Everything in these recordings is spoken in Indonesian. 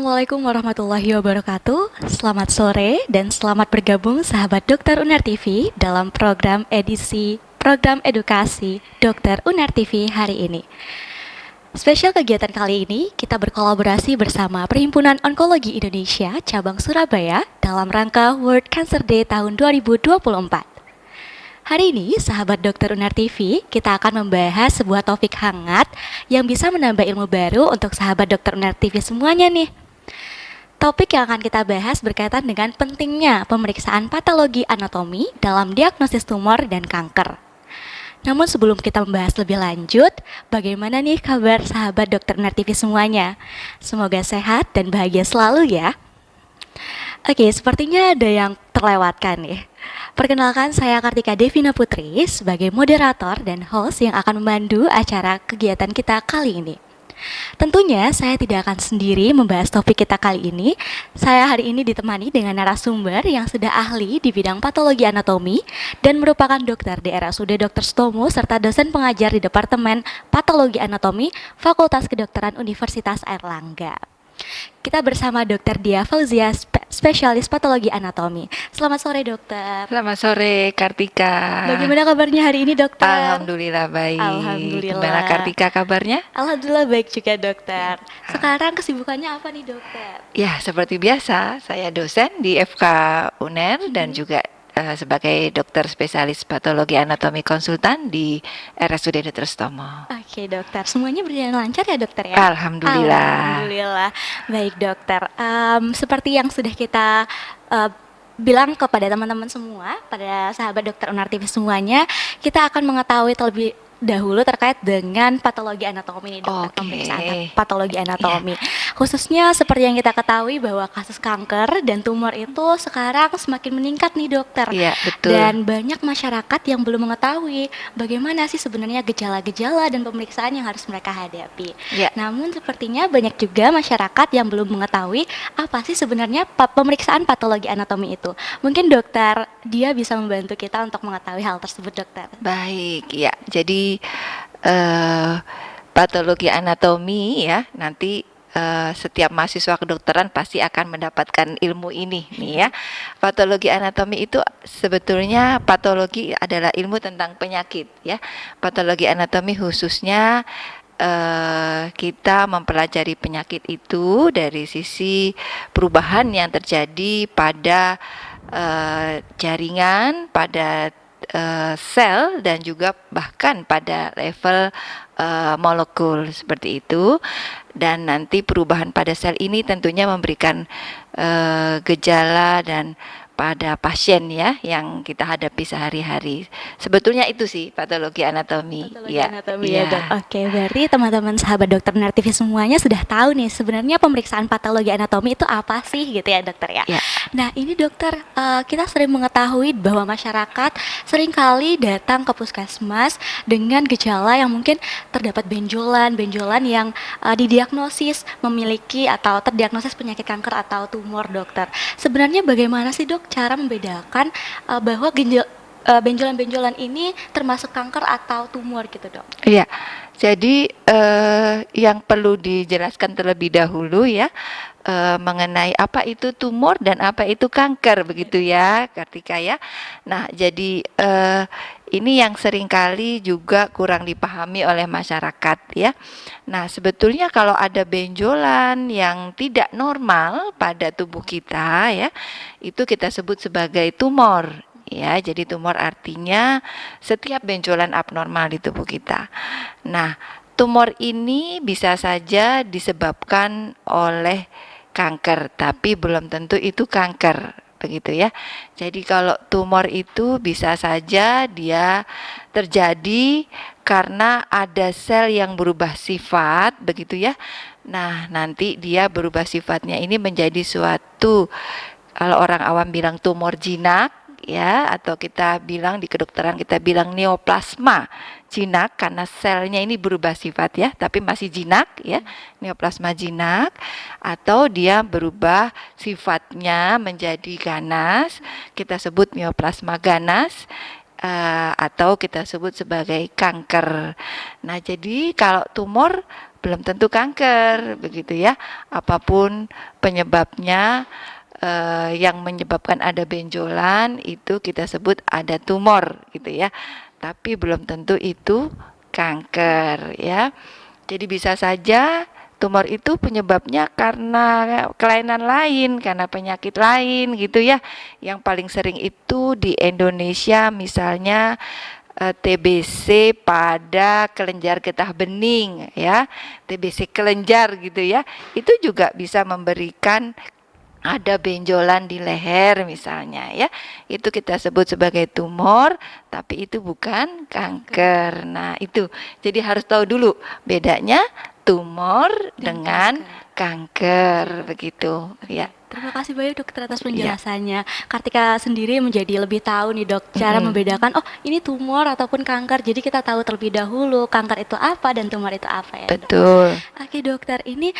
Assalamualaikum warahmatullahi wabarakatuh. Selamat sore dan selamat bergabung sahabat Dokter Uner TV dalam program edukasi Dokter Uner TV hari ini. Spesial kegiatan kali ini kita berkolaborasi bersama Perhimpunan Onkologi Indonesia cabang Surabaya dalam rangka World Cancer Day tahun 2024. Hari ini, sahabat Dokter Uner TV, kita akan membahas sebuah topik hangat yang bisa menambah ilmu baru untuk sahabat Dokter Uner TV semuanya nih. Topik yang akan kita bahas berkaitan dengan pentingnya pemeriksaan patologi anatomi dalam diagnosis tumor dan kanker. Namun sebelum kita membahas lebih lanjut, bagaimana nih kabar sahabat Dokter Uner TV semuanya? Semoga sehat dan bahagia selalu ya. Oke, sepertinya ada yang terlewatkan nih. Perkenalkan, saya Kartika Devina Putri sebagai moderator dan host yang akan memandu acara kegiatan kita kali ini. Tentunya saya tidak akan sendiri membahas topik kita kali ini. Saya hari ini ditemani dengan narasumber yang sudah ahli di bidang patologi anatomi dan merupakan dokter di RSUD Dr. Sutomo serta dosen pengajar di Departemen Patologi Anatomi Fakultas Kedokteran Universitas Airlangga. Kita bersama Dr. Dia Fauzia, spesialis patologi anatomi. Selamat sore, dokter. Selamat sore, Kartika. Bagaimana kabarnya hari ini, dokter? Alhamdulillah baik. Alhamdulillah. Gimana Kartika kabarnya? Alhamdulillah baik juga, dokter. Sekarang kesibukannya apa nih, dokter? Ya, seperti biasa, saya dosen di FK UNER dan juga sebagai dokter spesialis patologi anatomi konsultan di RSUD Dr. Sutomo. Oke, dokter. Semuanya berjalan lancar ya, dokter ya? Alhamdulillah. Alhamdulillah. Baik, dokter. Seperti yang sudah kita bilang kepada teman-teman semua, pada sahabat Dokter Uner TV semuanya, kita akan mengetahui terlebih dahulu terkait dengan patologi anatomi nih, dokter. Pemeriksaan patologi anatomi. Khususnya seperti yang kita ketahui bahwa kasus kanker dan tumor itu sekarang semakin meningkat nih, dokter. Iya, betul. Dan banyak masyarakat yang belum mengetahui bagaimana sih sebenarnya gejala-gejala dan pemeriksaan yang harus mereka hadapi. Ya. Namun sepertinya banyak juga masyarakat yang belum mengetahui apa sih sebenarnya pemeriksaan patologi anatomi itu. Mungkin dokter Dia bisa membantu kita untuk mengetahui hal tersebut, dokter. Baik, ya. Jadi patologi anatomi ya, nanti setiap mahasiswa kedokteran pasti akan mendapatkan ilmu ini nih ya. Patologi anatomi itu sebetulnya patologi adalah ilmu tentang penyakit ya. Patologi anatomi khususnya kita mempelajari penyakit itu dari sisi perubahan yang terjadi pada jaringan, pada sel dan juga bahkan pada level molekul seperti itu. Dan nanti perubahan pada sel ini tentunya memberikan gejala dan pada pasien ya yang kita hadapi sehari-hari. Sebetulnya itu sih patologi anatomi. Patologi anatomi ya, dok. Oke, berarti teman-teman sahabat Dokter Uner TV semuanya sudah tahu nih sebenarnya pemeriksaan patologi anatomi itu apa sih gitu ya, dokter ya. Ya. Nah ini dokter, kita sering mengetahui bahwa masyarakat seringkali datang ke puskesmas dengan gejala yang mungkin terdapat benjolan yang didiagnosis memiliki atau terdiagnosis penyakit kanker atau tumor, dokter. Sebenarnya bagaimana sih, dok, cara membedakan bahwa benjolan-benjolan ini termasuk kanker atau tumor gitu, dok? Iya, jadi yang perlu dijelaskan terlebih dahulu ya mengenai apa itu tumor dan apa itu kanker begitu ya, Kartika ya. Nah, jadi ini yang seringkali juga kurang dipahami oleh masyarakat ya. Nah, sebetulnya kalau ada benjolan yang tidak normal pada tubuh kita ya, itu kita sebut sebagai tumor. Ya, jadi tumor artinya setiap benjolan abnormal di tubuh kita. Nah, tumor ini bisa saja disebabkan oleh kanker, tapi belum tentu itu kanker, begitu ya. Jadi kalau tumor itu bisa saja dia terjadi karena ada sel yang berubah sifat, begitu ya. Nah, nanti dia berubah sifatnya ini menjadi suatu, kalau orang awam bilang tumor jinak ya, atau kita bilang di kedokteran kita bilang neoplasma jinak karena selnya ini berubah sifat ya, tapi masih jinak ya, neoplasma jinak, atau dia berubah sifatnya menjadi ganas, kita sebut neoplasma ganas, atau kita sebut sebagai kanker. Nah, jadi kalau tumor belum tentu kanker begitu ya. Apapun penyebabnya, yang menyebabkan ada benjolan itu kita sebut ada tumor gitu ya. Tapi belum tentu itu kanker ya. Jadi bisa saja tumor itu penyebabnya karena kelainan lain, karena penyakit lain gitu ya. Yang paling sering itu di Indonesia misalnya TBC pada kelenjar getah bening ya, TBC kelenjar gitu ya. Itu juga bisa memberikan ada benjolan di leher misalnya ya, itu kita sebut sebagai tumor, tapi itu bukan kanker. Nah itu, jadi harus tahu dulu bedanya tumor Dan dengan kanker begitu ya. Terima kasih banyak dokter atas Iya. penjelasannya. Kartika sendiri menjadi lebih tahu nih dok, cara membedakan oh ini tumor ataupun kanker. Jadi kita tahu terlebih dahulu kanker itu apa dan tumor itu apa ya. Dok? Betul. Oke dokter, ini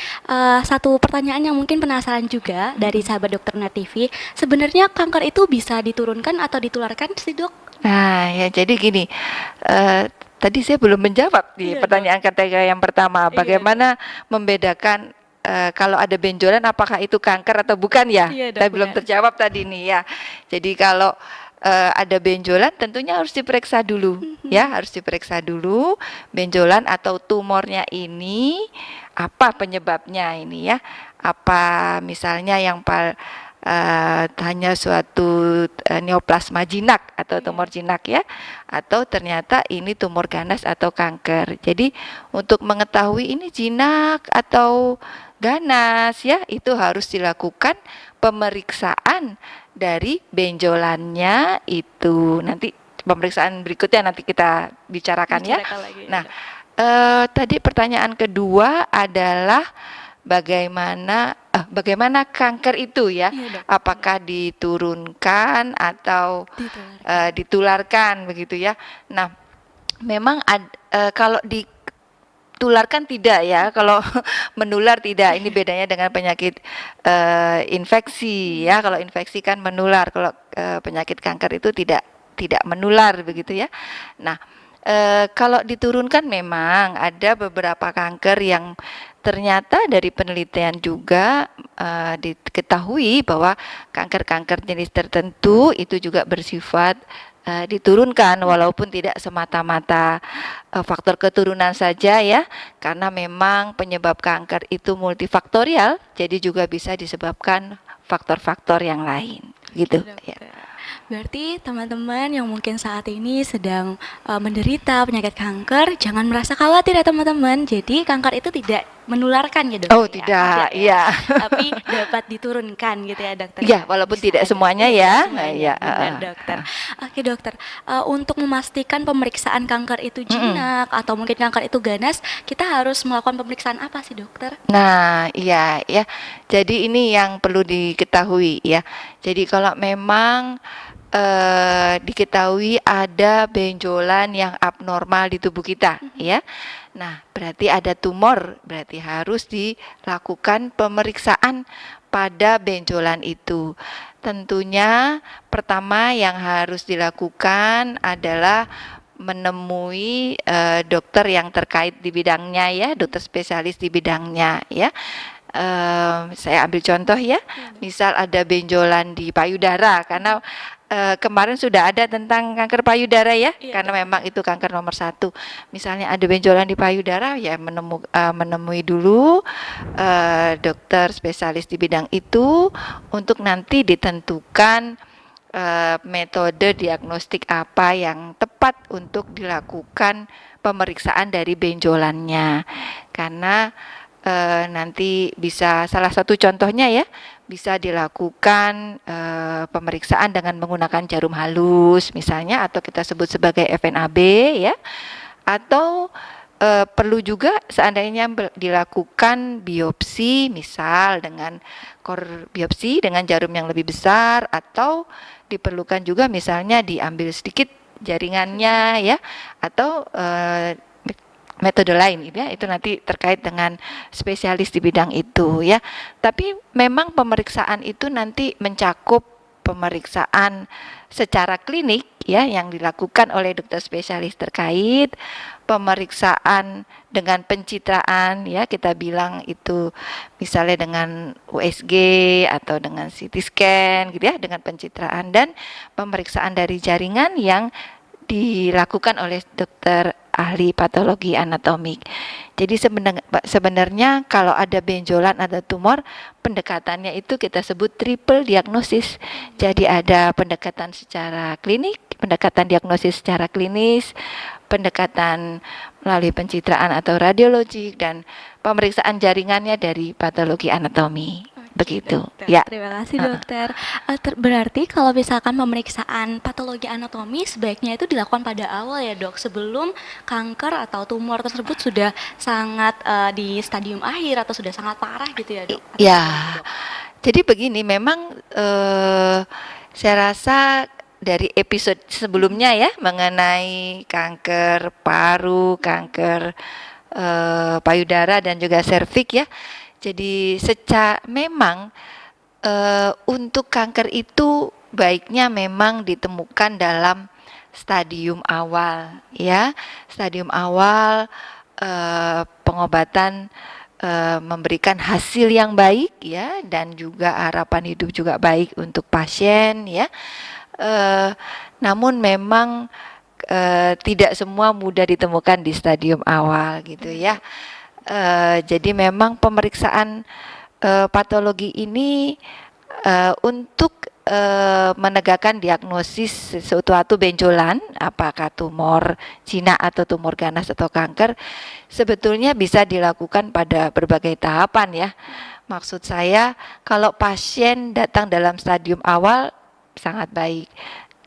satu pertanyaan yang mungkin penasaran juga dari sahabat dokter Net TV. Sebenarnya kanker itu bisa diturunkan atau ditularkan sih dok? Nah ya jadi gini, tadi saya belum menjawab di Iya, pertanyaan kategori yang pertama. Iya, Bagaimana membedakan kalau ada benjolan apakah itu kanker atau bukan ya? Iya, dok, Saya belum benar. terjawab tadi nih ya. Jadi kalau ada benjolan tentunya harus diperiksa dulu ya, harus diperiksa dulu benjolan atau tumornya ini apa penyebabnya ini ya. Apa misalnya yang hanya suatu neoplasma jinak atau tumor jinak ya, atau ternyata ini tumor ganas atau kanker. Jadi untuk mengetahui ini jinak atau ganas ya, itu harus dilakukan pemeriksaan dari benjolannya itu. Nanti pemeriksaan berikutnya nanti kita bicarakan ya. Lagi, Nah, tadi pertanyaan kedua adalah bagaimana kanker itu ya? Iya, dok. Apakah diturunkan atau ditularkan begitu ya? Nah, memang kalau ditularkan tidak ya, kalau menular tidak. Ini bedanya dengan penyakit infeksi ya. Kalau infeksi kan menular, kalau penyakit kanker itu tidak menular begitu ya. Nah, kalau diturunkan memang ada beberapa kanker yang ternyata dari penelitian juga diketahui bahwa kanker-kanker jenis tertentu itu juga bersifat diturunkan walaupun tidak semata-mata faktor keturunan saja ya, karena memang penyebab kanker itu multifaktorial, jadi juga bisa disebabkan faktor-faktor yang lain gitu ya. Berarti teman-teman yang mungkin saat ini sedang menderita penyakit kanker, jangan merasa khawatir ya teman-teman. Jadi kanker itu tidak menularkan ya dokter? Oh tidak, iya. Tapi dapat diturunkan gitu ya dokter? Ya, walaupun tidak semuanya ya. Semuanya, benar dokter. Oke dokter, untuk memastikan pemeriksaan kanker itu jinak atau mungkin kanker itu ganas, kita harus melakukan pemeriksaan apa sih dokter? Nah, iya ya. Jadi ini yang perlu diketahui ya. Jadi kalau memang diketahui ada benjolan yang abnormal di tubuh kita ya. Nah, berarti ada tumor, berarti harus dilakukan pemeriksaan pada benjolan itu. Tentunya pertama yang harus dilakukan adalah menemui dokter yang terkait di bidangnya ya, dokter spesialis di bidangnya ya. Saya ambil contoh ya, misal ada benjolan di payudara, karena kemarin sudah ada tentang kanker payudara ya, karena memang itu kanker nomor 1. Misalnya ada benjolan di payudara, ya menemui dulu dokter spesialis di bidang itu untuk nanti ditentukan metode diagnostik apa yang tepat untuk dilakukan pemeriksaan dari benjolannya, karena nanti bisa salah satu contohnya ya, bisa dilakukan pemeriksaan dengan menggunakan jarum halus misalnya, atau kita sebut sebagai FNAB ya, atau perlu juga seandainya dilakukan biopsi, misal dengan biopsi dengan jarum yang lebih besar, atau diperlukan juga misalnya diambil sedikit jaringannya ya, atau metode lain gitu ya, itu nanti terkait dengan spesialis di bidang itu ya. Tapi memang pemeriksaan itu nanti mencakup pemeriksaan secara klinik ya yang dilakukan oleh dokter spesialis terkait, pemeriksaan dengan pencitraan ya kita bilang itu misalnya dengan USG atau dengan CT scan gitu ya dengan pencitraan, dan pemeriksaan dari jaringan yang dilakukan oleh dokter ahli patologi anatomik. Jadi sebenarnya kalau ada benjolan atau tumor, pendekatannya itu kita sebut triple diagnosis. Jadi ada pendekatan secara klinik, pendekatan diagnosis secara klinis, pendekatan melalui pencitraan atau radiologi, dan pemeriksaan jaringannya dari patologi anatomi. Begitu. Dokter. Ya. Terima kasih dokter. Berarti kalau misalkan pemeriksaan patologi anatomi sebaiknya itu dilakukan pada awal ya dok, sebelum kanker atau tumor tersebut sudah sangat di stadium akhir atau sudah sangat parah gitu ya dok? Atau Ya, gimana, dok? jadi begini, memang saya rasa dari episode sebelumnya ya mengenai kanker paru, kanker payudara dan juga serviks ya. Jadi memang untuk kanker itu baiknya memang ditemukan dalam stadium awal ya. Stadium awal pengobatan memberikan hasil yang baik ya, dan juga harapan hidup juga baik untuk pasien ya. Namun memang tidak semua mudah ditemukan di stadium awal gitu ya. Jadi memang pemeriksaan patologi ini untuk menegakkan diagnosis suatu benjolan, apakah tumor jinak atau tumor ganas atau kanker, sebetulnya bisa dilakukan pada berbagai tahapan ya. Maksud saya, kalau pasien datang dalam stadium awal sangat baik.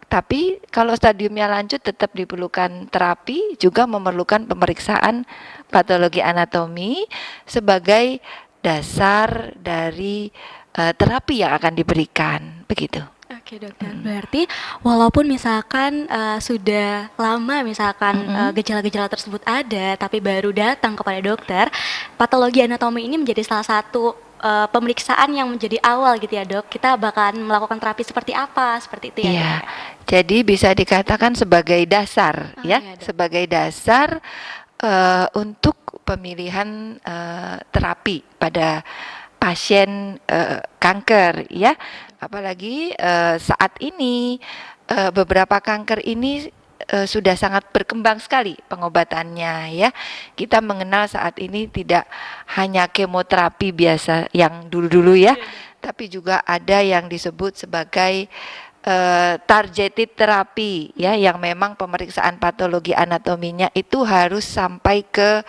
Tapi kalau stadiumnya lanjut tetap diperlukan terapi, juga memerlukan pemeriksaan patologi anatomi sebagai dasar dari terapi yang akan diberikan, begitu. Oke dokter, berarti walaupun misalkan sudah lama misalkan gejala-gejala tersebut ada, tapi baru datang kepada dokter, patologi anatomi ini menjadi salah satu pemeriksaan yang menjadi awal gitu ya dok. Kita bakalan melakukan terapi seperti apa, seperti itu ya dok? Iya, jadi bisa dikatakan sebagai dasar ya, Iya, dok. sebagai dasar untuk pemilihan terapi pada pasien kanker ya. Apalagi saat ini beberapa kanker ini sudah sangat berkembang sekali pengobatannya ya. Kita mengenal saat ini tidak hanya kemoterapi biasa yang dulu-dulu ya, tapi juga ada yang disebut sebagai targeted terapi ya, yang memang pemeriksaan patologi anatominya itu harus sampai ke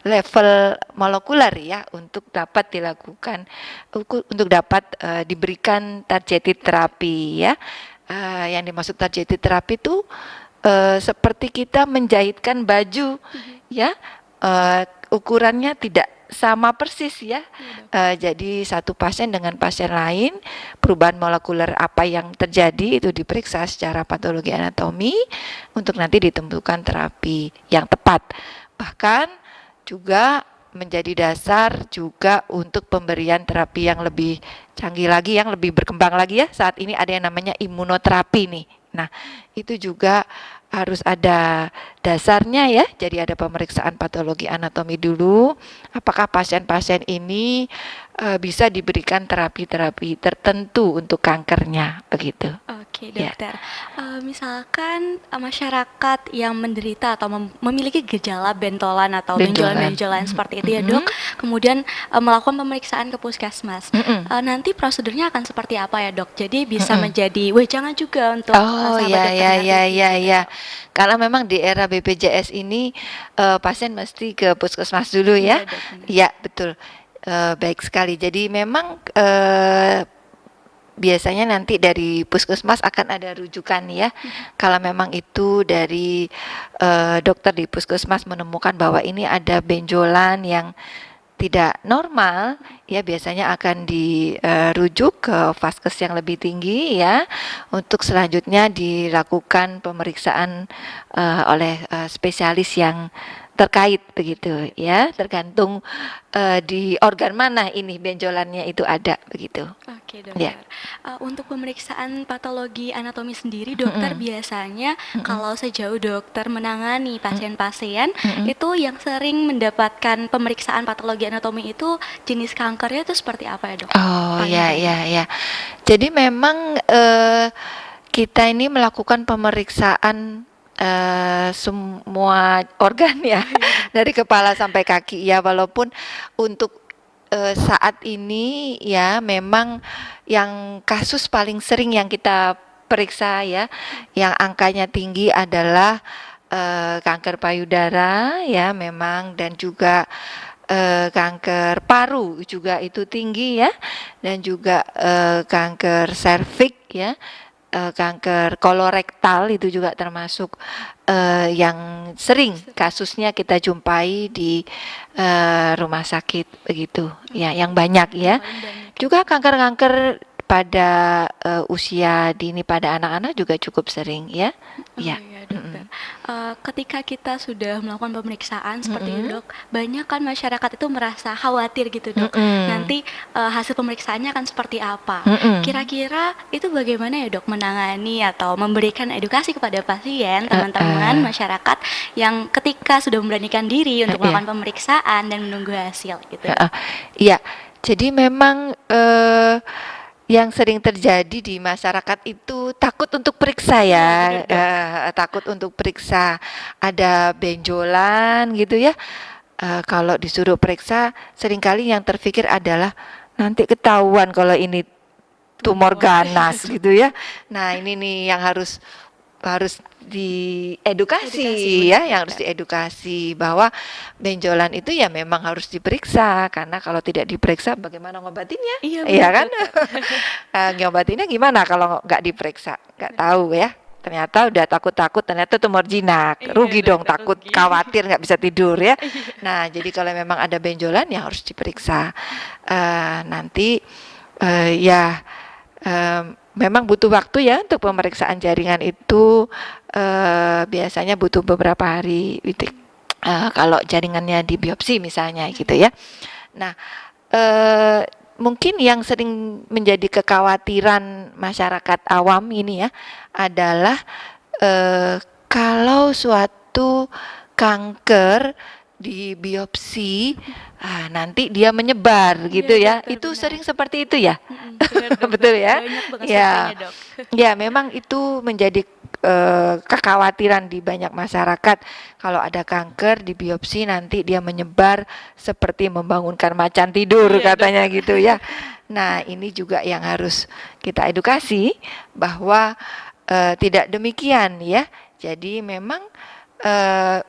level molekuler ya untuk dapat dilakukan, untuk dapat diberikan targeted terapi ya. Yang dimaksud targeted terapi itu seperti kita menjahitkan baju ya, ukurannya tidak sama persis ya. Jadi satu pasien dengan pasien lain, perubahan molekuler apa yang terjadi itu diperiksa secara patologi anatomi untuk nanti ditentukan terapi yang tepat. Bahkan juga menjadi dasar juga untuk pemberian terapi yang lebih canggih lagi, yang lebih berkembang lagi ya. Saat ini ada yang namanya imunoterapi nih. Nah, itu juga harus ada dasarnya ya. Jadi ada pemeriksaan patologi anatomi dulu. Apakah pasien-pasien ini bisa diberikan terapi-terapi tertentu untuk kankernya, begitu. Oke dokter, misalkan masyarakat yang menderita atau memiliki gejala bentolan atau benjolan-benjolan seperti itu ya dok, kemudian melakukan pemeriksaan ke puskesmas, nanti prosedurnya akan seperti apa ya dok? Jadi bisa menjadi wejangan juga untuk sahabat dokter ya. Karena memang di era BPJS ini pasien mesti ke puskesmas dulu ya. Ya betul. Baik sekali. Jadi memang biasanya nanti dari puskesmas akan ada rujukan ya. Kalau memang itu dari dokter di puskesmas menemukan bahwa ini ada benjolan yang tidak normal, ya biasanya akan dirujuk ke vaskes yang lebih tinggi ya, untuk selanjutnya dilakukan pemeriksaan oleh spesialis yang terkait begitu ya, tergantung di organ mana ini benjolannya itu ada begitu. Oke Ya. dokter. Untuk pemeriksaan patologi anatomi sendiri dokter Mm-mm. biasanya Mm-mm. kalau sejauh dokter menangani pasien-pasien Mm-mm. itu yang sering mendapatkan pemeriksaan patologi anatomi itu jenis kankernya itu seperti apa ya dok? Oh Paling ya banyak. ya ya. Jadi memang kita ini melakukan pemeriksaan semua organ ya, dari kepala sampai kaki ya, walaupun untuk saat ini ya memang yang kasus paling sering yang kita periksa ya, yang angkanya tinggi adalah kanker payudara ya memang, dan juga kanker paru juga itu tinggi ya, dan juga kanker serviks ya, kanker kolorektal itu juga termasuk yang sering kasusnya kita jumpai di rumah sakit begitu ya, yang banyak ya. Paling banyak. Juga kanker-kanker pada usia dini pada anak-anak juga cukup sering ya. Oh Ya. iya dokter. Ketika kita sudah melakukan pemeriksaan seperti itu dok, banyak kan masyarakat itu merasa khawatir gitu dok. Nanti hasil pemeriksaannya akan seperti apa? Kira-kira itu bagaimana ya dok menangani atau memberikan edukasi kepada pasien, teman-teman masyarakat yang ketika sudah memberanikan diri untuk Iya. melakukan pemeriksaan dan menunggu hasil gitu. Iya, jadi memang yang sering terjadi di masyarakat itu takut untuk periksa ya, takut untuk periksa, ada benjolan gitu ya. Kalau disuruh periksa, seringkali yang terpikir adalah nanti ketahuan kalau ini tumor ganas gitu ya. Nah ini nih yang harus diedukasi ya, yang harus diedukasi bahwa benjolan itu ya memang harus diperiksa, karena kalau tidak diperiksa bagaimana ngobatinnya? Iya Iya benar kan? dokter. Ngobatinnya gimana kalau nggak diperiksa? Nggak tahu ya. Ternyata udah takut-takut, ternyata tumor jinak. Iya, Rugi dong, dokter, takut, rugi. khawatir nggak bisa tidur ya. Iya. Nah, jadi kalau memang ada benjolan ya harus diperiksa. Nanti ya memang butuh waktu ya untuk pemeriksaan jaringan itu, biasanya butuh beberapa hari gitu. Kalau jaringannya di biopsi misalnya gitu ya. Nah, mungkin yang sering menjadi kekhawatiran masyarakat awam ini ya adalah kalau suatu kanker di biopsi, nanti dia menyebar gitu ya. dokter, Itu benar. sering seperti itu ya. Benar, dokter. Betul ya? Banyak banget Ya. surveinya, dok. Ya, memang itu menjadi kekhawatiran di banyak masyarakat. Kalau ada kanker di biopsi nanti dia menyebar seperti membangunkan macan tidur, Iya, katanya dokter. gitu ya. Nah, ini juga yang harus kita edukasi bahwa tidak demikian ya. Jadi memang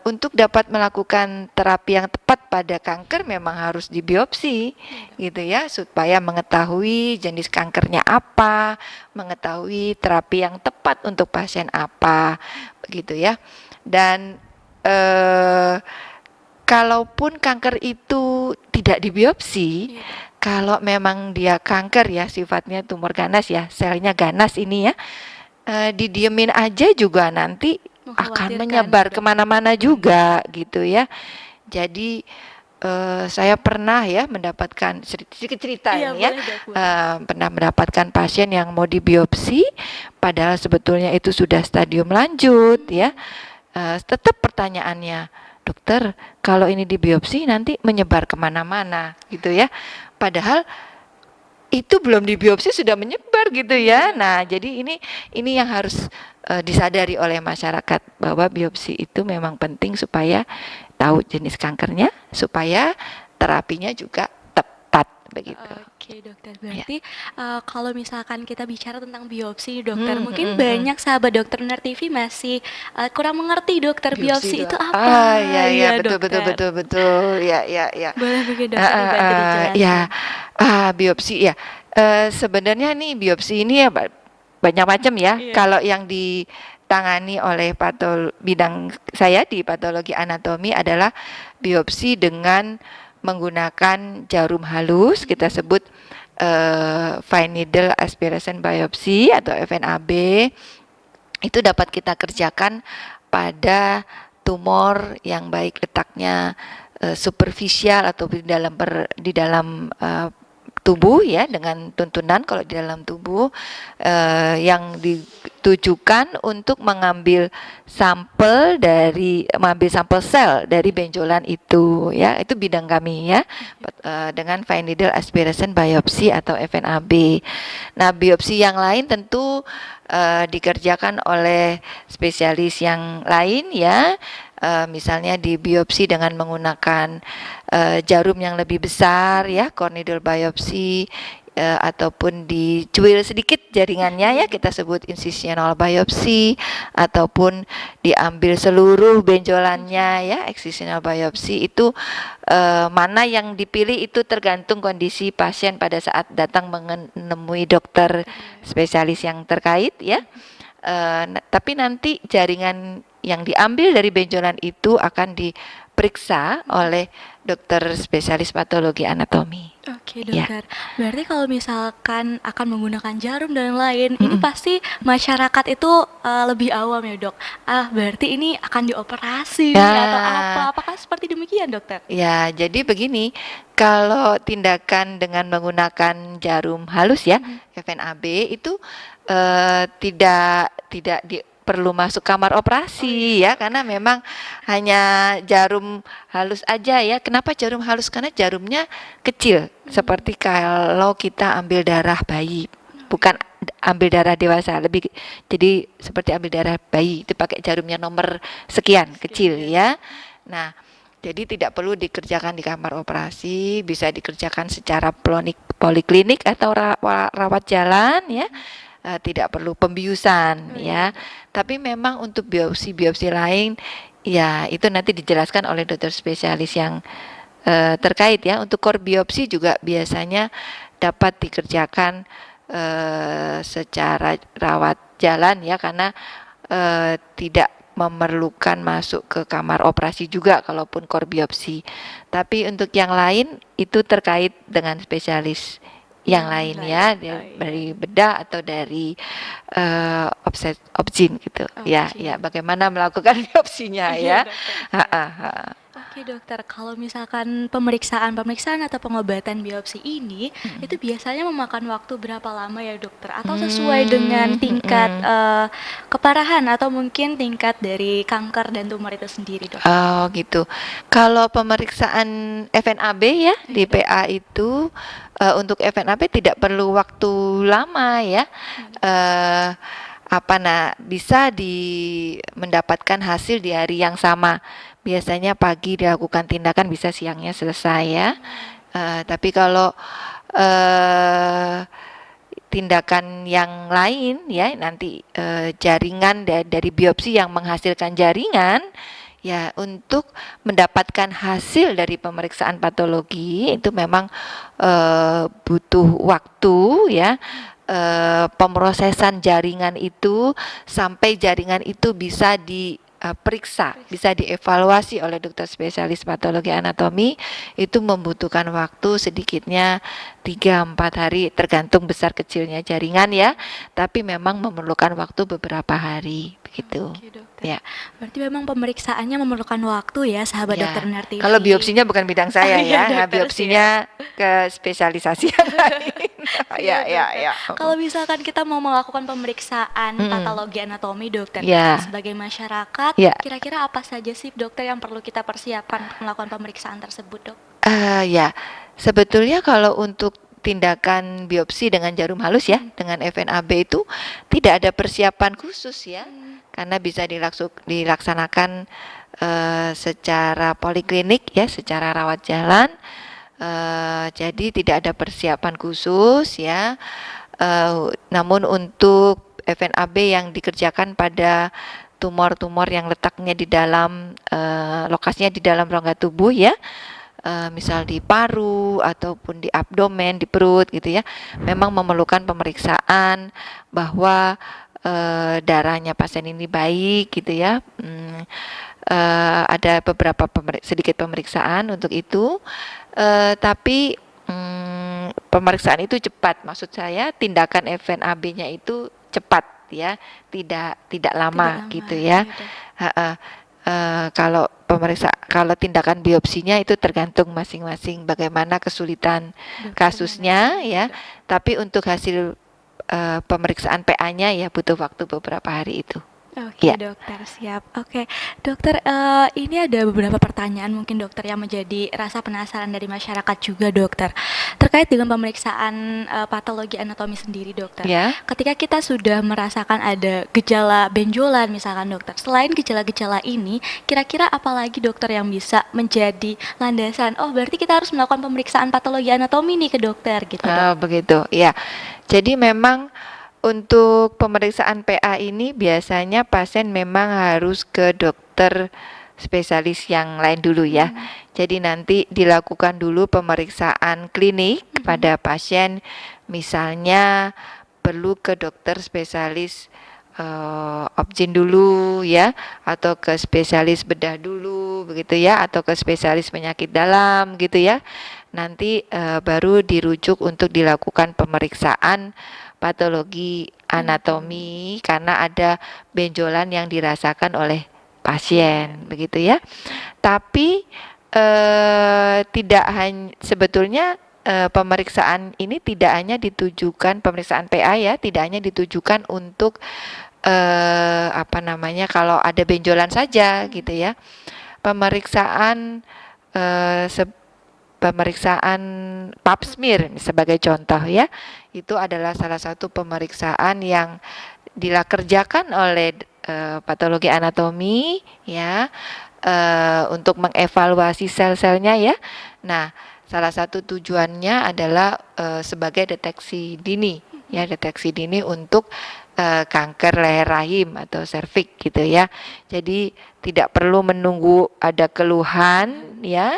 untuk dapat melakukan terapi yang tepat pada kanker memang harus dibiopsi gitu ya, supaya mengetahui jenis kankernya apa, mengetahui terapi yang tepat untuk pasien apa begitu ya. Dan kalaupun kanker itu tidak dibiopsi, kalau memang dia kanker ya sifatnya tumor ganas ya, selnya ganas ini ya, didiemin aja juga nanti akan menyebar kemana-mana juga gitu ya. Jadi saya pernah ya mendapatkan sedikit cerita ini ya, pernah mendapatkan pasien yang mau dibiopsi, padahal sebetulnya itu sudah stadium lanjut ya. Tetap pertanyaannya, dokter, kalau ini dibiopsi nanti menyebar kemana-mana gitu ya. Padahal itu belum dibiopsi sudah menyebar gitu ya. Nah, jadi ini yang harus disadari oleh masyarakat bahwa biopsi itu memang penting supaya tahu jenis kankernya, supaya terapinya juga tepat begitu. Oke dokter, berarti kalau misalkan kita bicara tentang biopsi dokter, mungkin banyak sahabat dokter Uner TV masih kurang mengerti dokter biopsi itu apa. Iya, betul ya. Boleh mungkin dokter dibantu dijelaskan. Ya, biopsi ya. Sebenarnya nih biopsi ini ya banyak macam ya. Kalau yang ditangani oleh bidang saya di patologi anatomi adalah biopsi dengan menggunakan jarum halus, kita sebut fine needle aspiration biopsy atau FNAB. Itu dapat kita kerjakan pada tumor yang baik letaknya superficial atau di dalam tubuh ya, dengan tuntunan kalau di dalam tubuh yang ditujukan untuk mengambil sampel sel dari benjolan itu ya, itu bidang kami ya, dengan fine needle aspiration biopsy atau FNAB. Nah, biopsi yang lain tentu dikerjakan oleh spesialis yang lain ya. Misalnya di biopsi dengan menggunakan jarum yang lebih besar ya, core needle biopsy, ataupun dicuil sedikit jaringannya ya, kita sebut incisional biopsy, ataupun diambil seluruh benjolannya ya, excisional biopsy. Itu mana yang dipilih itu tergantung kondisi pasien pada saat datang menemui dokter spesialis yang terkait ya. Tapi nanti jaringan yang diambil dari benjolan itu akan diperiksa oleh dokter spesialis patologi anatomi. Oke Ya. dokter, berarti kalau misalkan akan menggunakan jarum dan lain, ini pasti masyarakat itu lebih awam ya dok. Berarti ini akan dioperasi atau apa? Apakah seperti demikian dokter? Ya, jadi begini, kalau tindakan dengan menggunakan jarum halus ya, FNAB itu tidak perlu masuk kamar operasi ya, karena memang hanya jarum halus aja ya. Kenapa jarum halus? Karena jarumnya kecil, seperti kalau kita ambil darah bayi, bukan ambil darah dewasa, jadi seperti ambil darah bayi itu pakai jarumnya nomor sekian, kecil ya. Nah, jadi tidak perlu dikerjakan di kamar operasi, bisa dikerjakan secara poliklinik atau rawat jalan ya. Tidak perlu pembiusan ya. Tapi memang untuk biopsi lain ya itu nanti dijelaskan oleh dokter spesialis yang terkait ya. Untuk core biopsi juga biasanya dapat dikerjakan secara rawat jalan ya, karena tidak memerlukan masuk ke kamar operasi juga kalaupun core biopsi. Tapi untuk yang lain itu terkait dengan spesialis yang lain ya, dari bedah atau dari obgyn gitu ya, bagaimana melakukan biopsinya ya. Oke dokter, kalau misalkan pemeriksaan atau pengobatan biopsi ini itu biasanya memakan waktu berapa lama ya dokter? Atau sesuai dengan tingkat keparahan atau mungkin tingkat dari kanker dan tumor itu sendiri dok? Oh gitu. Kalau pemeriksaan FNAB ya di PA itu untuk FNAB tidak perlu waktu lama ya. Bisa mendapatkan hasil di hari yang sama. Biasanya pagi dilakukan tindakan, bisa siangnya selesai ya. Tapi kalau tindakan yang lain ya, nanti jaringan dari biopsi yang menghasilkan jaringan ya, untuk mendapatkan hasil dari pemeriksaan patologi itu memang butuh waktu ya. Pemrosesan jaringan itu sampai jaringan itu bisa diperiksa, bisa dievaluasi oleh dokter spesialis patologi anatomi, itu membutuhkan waktu sedikitnya 3-4 hari, tergantung besar kecilnya jaringan ya, tapi memang memerlukan waktu beberapa hari begitu. Oke, dokter. Ya. Berarti memang pemeriksaannya memerlukan waktu ya, sahabat Ya. dokter Nartivi. Kalau biopsinya bukan bidang saya ya, Dokter, biopsinya ke spesialisasi yang lain. Ya. Kalau misalkan kita mau melakukan pemeriksaan patologi anatomi dokter, Ya. sebagai masyarakat, Ya. kira-kira apa saja sih dokter yang perlu kita persiapkan untuk melakukan pemeriksaan tersebut dok? Ya, sebetulnya kalau untuk tindakan biopsi dengan jarum halus ya, dengan FNAB itu tidak ada persiapan khusus ya, karena bisa dilaksanakan secara poliklinik ya, secara rawat jalan. Jadi tidak ada persiapan khusus ya. Namun untuk FNAB yang dikerjakan pada tumor-tumor yang letaknya di dalam lokasinya di dalam rongga tubuh ya, misal di paru ataupun di abdomen, di perut gitu ya, memang memerlukan pemeriksaan bahwa darahnya pasien ini baik gitu ya. Ada beberapa sedikit pemeriksaan untuk itu, tapi pemeriksaan itu cepat, maksud saya tindakan FNAB-nya itu cepat ya, tidak lama gitu ya. kalau tindakan biopsinya itu tergantung masing-masing bagaimana kesulitan kasusnya ya. Tapi untuk hasil pemeriksaan PA-nya ya butuh waktu beberapa hari itu. Oke Ya. dokter, siap. Oke dokter, ini ada beberapa pertanyaan mungkin dokter yang menjadi rasa penasaran dari masyarakat juga dokter, terkait dengan pemeriksaan patologi anatomi sendiri dokter. Ya. Ketika kita sudah merasakan ada gejala benjolan misalkan dokter, selain gejala-gejala ini, kira-kira apa lagi dokter yang bisa menjadi landasan, oh berarti kita harus melakukan pemeriksaan patologi anatomi nih ke dokter gitu dok? Begitu. Ya. Jadi memang untuk pemeriksaan PA ini biasanya pasien memang harus ke dokter spesialis yang lain dulu ya. Jadi nanti dilakukan dulu pemeriksaan klinik pada pasien, misalnya perlu ke dokter spesialis obgyn dulu ya, atau ke spesialis bedah dulu begitu ya, atau ke spesialis penyakit dalam gitu ya. Nanti baru dirujuk untuk dilakukan pemeriksaan patologi anatomi karena ada benjolan yang dirasakan oleh pasien begitu ya. Tapi tidak hanya sebetulnya pemeriksaan ini tidak hanya ditujukan, pemeriksaan PA ya, tidak hanya ditujukan untuk kalau ada benjolan saja gitu ya. Pemeriksaan pemeriksaan pap smear sebagai contoh ya, itu adalah salah satu pemeriksaan yang dikerjakan oleh patologi anatomi ya, untuk mengevaluasi sel-selnya ya. Nah, salah satu tujuannya adalah sebagai deteksi dini ya, deteksi dini untuk kanker leher rahim atau serviks gitu ya. Jadi tidak perlu menunggu ada keluhan ya.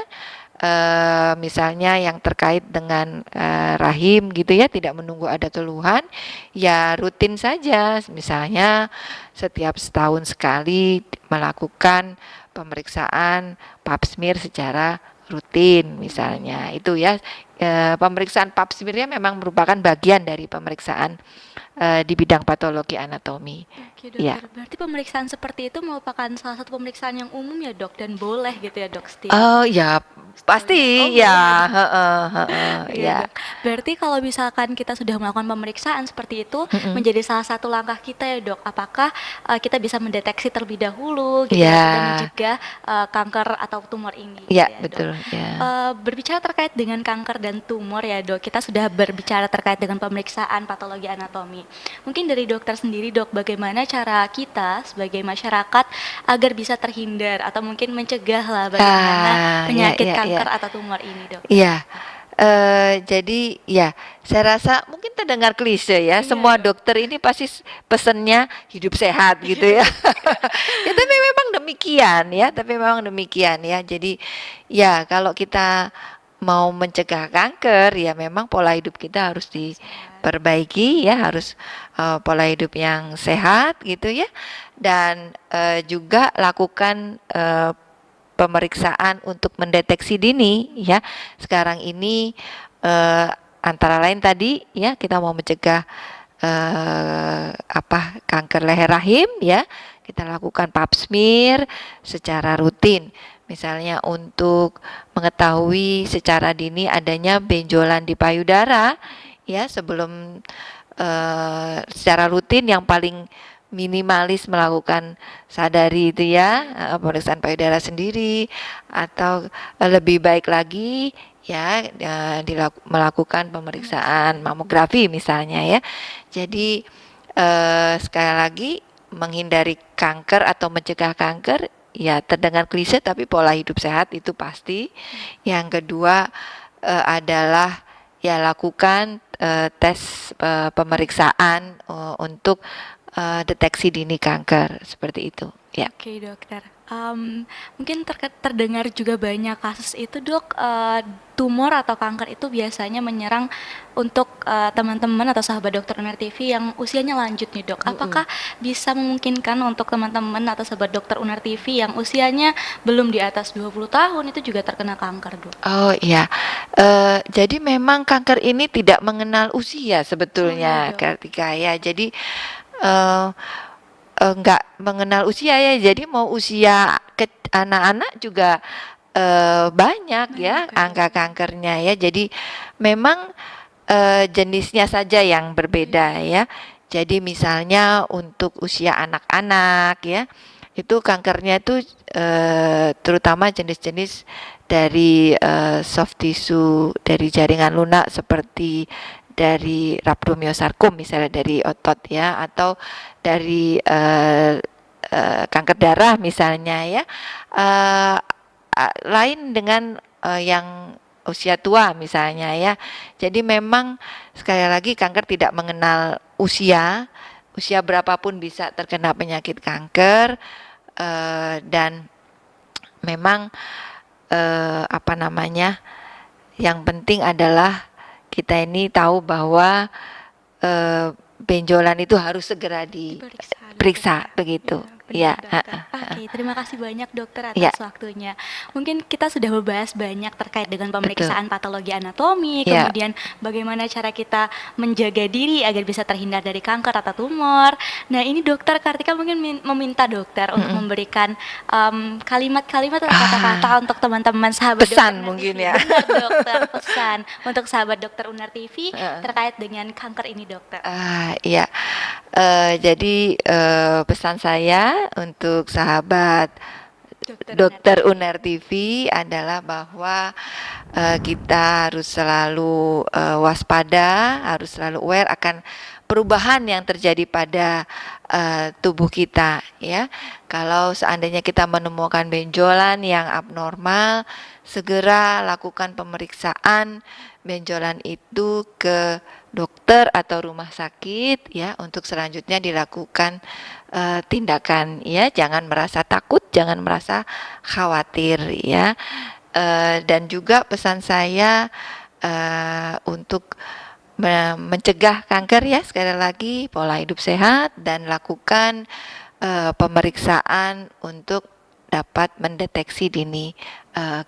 Misalnya yang terkait dengan rahim gitu ya, tidak menunggu ada keluhan, ya rutin saja, misalnya setiap setahun sekali melakukan pemeriksaan pap smear secara rutin misalnya itu ya. Pemeriksaan pap smear-nya memang merupakan bagian dari pemeriksaan di bidang patologi anatomi. Oke dokter, berarti pemeriksaan seperti itu merupakan salah satu pemeriksaan yang umum ya dok, dan boleh gitu ya dok setiap? Oh ya pasti ya, ya. Dok. Berarti kalau misalkan kita sudah melakukan pemeriksaan seperti itu, menjadi salah satu langkah kita ya dok, apakah kita bisa mendeteksi terlebih dahulu gitu ya, dan mencegah kanker atau tumor ini? Ya, ya betul. Ya. Berbicara terkait dengan kanker dan tumor ya dok, kita sudah berbicara terkait dengan pemeriksaan patologi anatomi. Mungkin dari dokter sendiri dok, bagaimana cara kita sebagai masyarakat agar bisa terhindar atau mungkin mencegah lah bagaimana penyakit kanker atau tumor ini dok? Iya. Jadi ya saya rasa mungkin terdengar klise ya, semua dokter ini pasti pesennya hidup sehat gitu ya. Ya tapi memang demikian ya. Jadi ya kalau kita mau mencegah kanker ya memang pola hidup kita harus diperbaiki ya, harus pola hidup yang sehat gitu ya, dan juga lakukan pemeriksaan untuk mendeteksi dini ya. Sekarang ini antara lain tadi ya, kita mau mencegah kanker leher rahim ya, kita lakukan pap smear secara rutin. Misalnya untuk mengetahui secara dini adanya benjolan di payudara ya, sebelum secara rutin yang paling minimalis melakukan sadari itu ya, pemeriksaan payudara sendiri, atau lebih baik lagi ya melakukan pemeriksaan mamografi misalnya ya. Jadi sekali lagi menghindari kanker atau mencegah kanker ya, terdengar klise tapi pola hidup sehat itu pasti. Yang kedua adalah ya lakukan tes pemeriksaan untuk deteksi dini kanker seperti itu ya. Oke dokter, mungkin terdengar juga banyak kasus itu dok, tumor atau kanker itu biasanya menyerang untuk teman-teman atau sahabat dokter UNER TV yang usianya lanjut nih dok. Apakah bisa memungkinkan untuk teman-teman atau sahabat dokter UNER TV yang usianya belum di atas 20 tahun itu juga terkena kanker dok? Oh iya, jadi memang kanker ini tidak mengenal usia sebetulnya Kartika ya. Jadi enggak mengenal usia ya, jadi mau usia anak-anak juga banyak ya angka kankernya ya. Jadi memang jenisnya saja yang berbeda ya. Jadi misalnya untuk usia anak-anak ya, itu kankernya itu terutama jenis-jenis dari soft tissue dari jaringan lunak seperti dari rhabdomyosarkom misalnya dari otot ya, atau dari kanker darah misalnya ya. Lain dengan yang usia tua misalnya ya. Jadi memang sekali lagi kanker tidak mengenal usia, usia berapapun bisa terkena penyakit kanker, dan memang apa namanya, yang penting adalah kita ini tahu bahwa benjolan itu harus segera diperiksa begitu. Ya, Oke, terima kasih banyak dokter atas waktunya. Mungkin kita sudah membahas banyak terkait dengan pemeriksaan patologi anatomi, kemudian bagaimana cara kita menjaga diri agar bisa terhindar dari kanker atau tumor. Nah, ini dokter Kartika mungkin meminta dokter untuk memberikan kalimat-kalimat atau kata-kata untuk teman-teman sahabat pesan dokter mungkin TV. ya. Benar, dokter, pesan untuk sahabat dokter Unar TV terkait dengan kanker ini dokter. Iya. Jadi pesan saya untuk sahabat Dokter Unar TV adalah bahwa kita harus selalu waspada, harus selalu aware akan perubahan yang terjadi pada tubuh kita ya. Kalau seandainya kita menemukan benjolan yang abnormal, segera lakukan pemeriksaan benjolan itu ke dokter atau rumah sakit ya, untuk selanjutnya dilakukan tindakan ya. Jangan merasa takut, jangan merasa khawatir ya. Dan juga pesan saya untuk mencegah kanker ya, sekali lagi pola hidup sehat dan lakukan pemeriksaan untuk dapat mendeteksi dini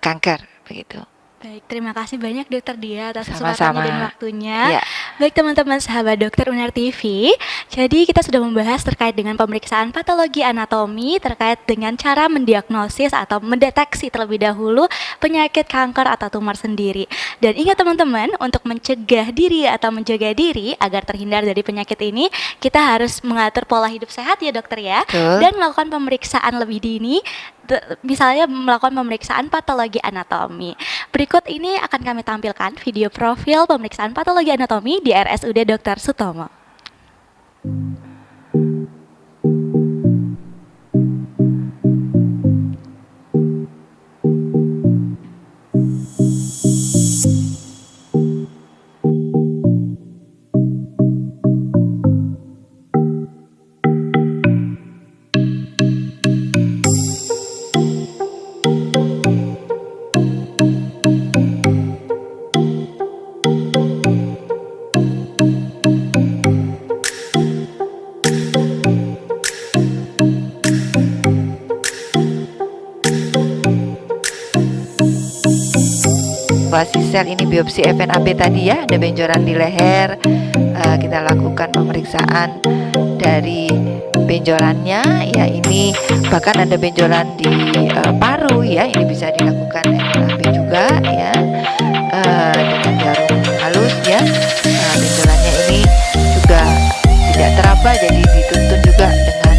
kanker begitu. Baik, terima kasih banyak Dokter Dia atas Sama-sama. kesempatannya dan waktunya. Ya. Baik teman-teman sahabat Dokter Unar TV, jadi kita sudah membahas terkait dengan pemeriksaan patologi anatomi, terkait dengan cara mendiagnosis atau mendeteksi terlebih dahulu penyakit kanker atau tumor sendiri. Dan ingat teman-teman, untuk mencegah diri atau menjaga diri agar terhindar dari penyakit ini, kita harus mengatur pola hidup sehat ya dokter ya. Betul. Dan melakukan pemeriksaan lebih dini, misalnya melakukan pemeriksaan patologi anatomi. Berikut ini akan kami tampilkan video profil pemeriksaan patologi anatomi di RSUD Dr. Sutomo. Sel ini biopsi FNAB tadi ya, ada benjolan di leher, kita lakukan pemeriksaan dari benjolannya ya. Ini bahkan ada benjolan di paru ya, ini bisa dilakukan FNAB juga ya, dengan jarum halus ya. Benjolannya ini juga tidak teraba, jadi dituntun juga dengan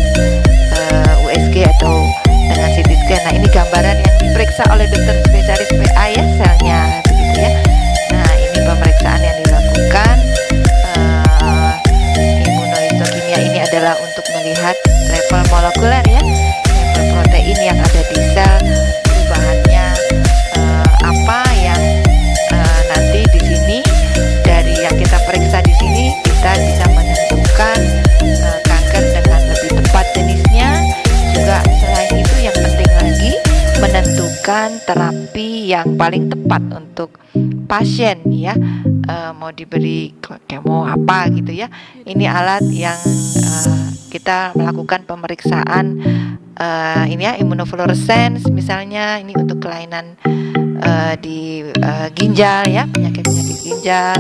USG atau dengan CT scan. Nah, ini gambaran yang diperiksa oleh dokter spesialis PA ya, selnya begitu ya. Nah, ini pemeriksaan yang dilakukan. Imunohistokimia ini adalah untuk melihat level molekuler ya, level protein yang ada di sel, perubahannya apa yang nanti di sini dari yang kita periksa di sini kita bisa menentukan kanker dengan lebih tepat jenisnya. Juga selain itu yang penting lagi menentukan terapi yang paling tepat untuk pasien ya, mau diberi kemo apa gitu ya. Ini alat yang kita melakukan pemeriksaan ini ya, imunofluorescence misalnya, ini untuk kelainan di ginjal ya, penyakit-penyakit ginjal,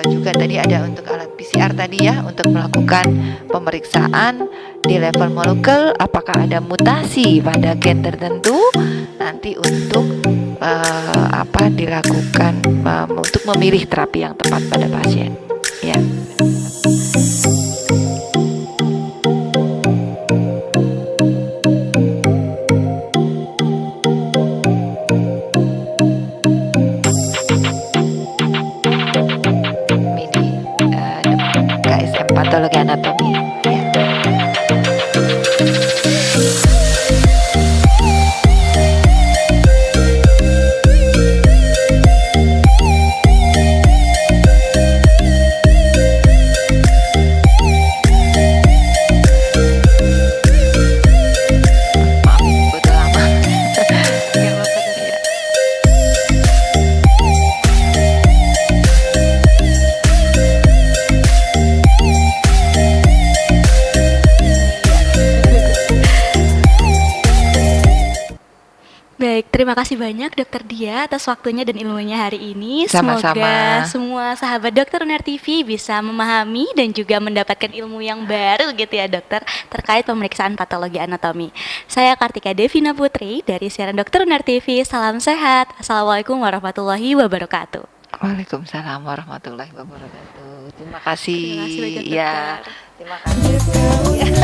juga tadi ada untuk alat PCR tadi ya, untuk melakukan pemeriksaan di level molekul apakah ada mutasi pada gen tertentu, nanti untuk dilakukan untuk memilih terapi yang tepat pada pasien ya. KSM patologi anatomi ya. Baik, terima kasih banyak Dokter Dia atas waktunya dan ilmunya hari ini. Sama-sama. Semoga semua sahabat Dokter Uner TV bisa memahami dan juga mendapatkan ilmu yang baru gitu ya dokter, terkait pemeriksaan patologi anatomi. Saya Kartika Devina Putri dari siaran Dokter Uner TV. Salam sehat. Assalamualaikum warahmatullahi wabarakatuh. Waalaikumsalam warahmatullahi wabarakatuh. Terima kasih. Terima kasih banyak ya. dokter. Terima kasih.